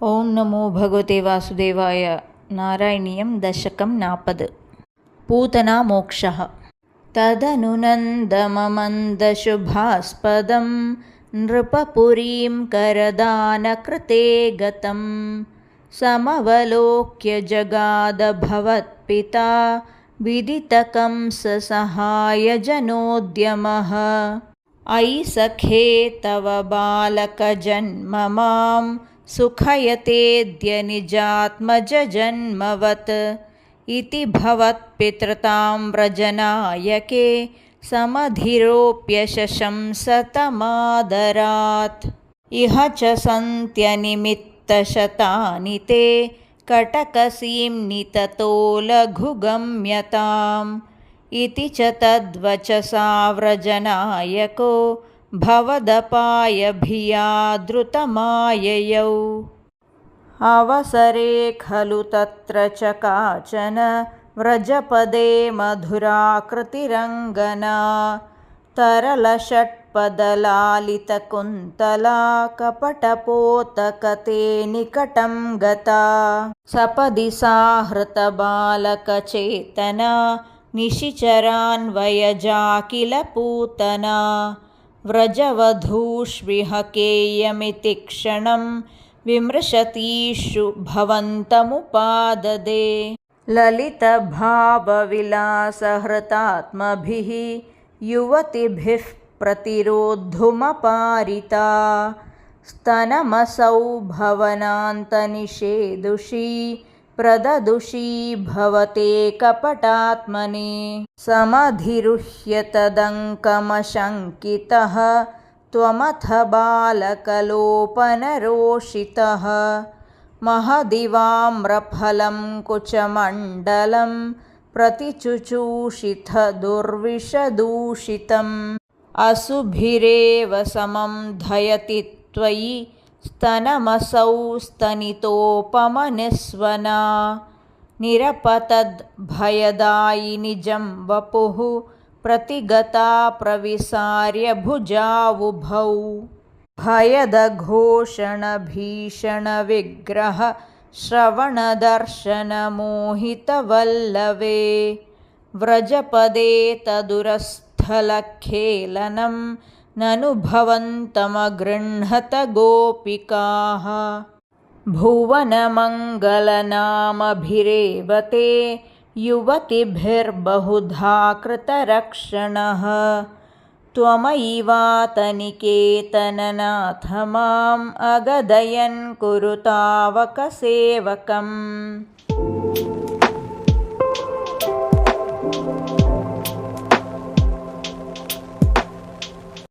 ఓం నమో భగవతే వాసుదేవాయ. నారాయణీయం దశకం 40. పూతనా మోక్షః. తదను నందమమందశుభాస్పదం నృపపురీం కరదానకృతే గతం సమవలోక్య జగాద భవత్పితా విదితకంస సహాయజనోద్యమః. అయి సఖే తవ బాలకజన్మ మాం సుఖయతేద్య నిజాత్మజన్మవత్ ఇతి భవత్పితృతామ్రజనాయకే సమధిరోప్యశంసతమాదరాత్. ఇహ చ సంత్యనిమిత్తశతాని తే కటకసీమ్ని తతో లఘుగమ్యతాం. ఇతి చ తద్వచసా వ్రజనాయకో భవదపాయభియాదృతమాయయౌ. అవసరే ఖలు తత్ర చ కాచన వ్రజపదే మధురాకృతిరంగనా తరళషట్పదలాలితకుంతలా కపటపోతకతే నికటం గతా. సపది సాహృతబాలకచేతనా నిశిచరాన్వయజా కిల పూతనా. వ్రజవధూష్విహ కేయమితి క్షణం విమృశతీషు భవంతముపాదదే. లలితభావవిలాసహృతాత్మభిః యువతిభిః ప్రతిరోద్ధుమపారితా. స్తనమసౌ భవనాन्तनिषेधुषी प्रददुषी भवते कपटात्मने. समधिरुह्य तदङ्कमशङ्कितः त्वमथ बालकलोपनरोषितः. महदिवाम्रफलं कुचमण्डलं प्रतिचुचूषिथ दुर्विषदूषितम्. असुभिरेव समं धयति त्वयि स्तनमसौ स्तनितोपमनिस्वना. निरपतद्भयदायिनि जं वपुः प्रतिगता प्रविसार्य भुजावुभौ. भयदघोषणभीषणविग्रह श्रवणदर्शनमोहितवल्लवे. व्रजपदे तदुरस्थलखेलनं ननु भवन्तमगृह्णत गोपिकाः. भुवनमङ्गलनामभिरेव ते युवतिभिर्बहुधा कृतरक्षणः. त्वमयिवातनिकेतननाथ माम् अगदयन् कुरु तावकसेवकम्.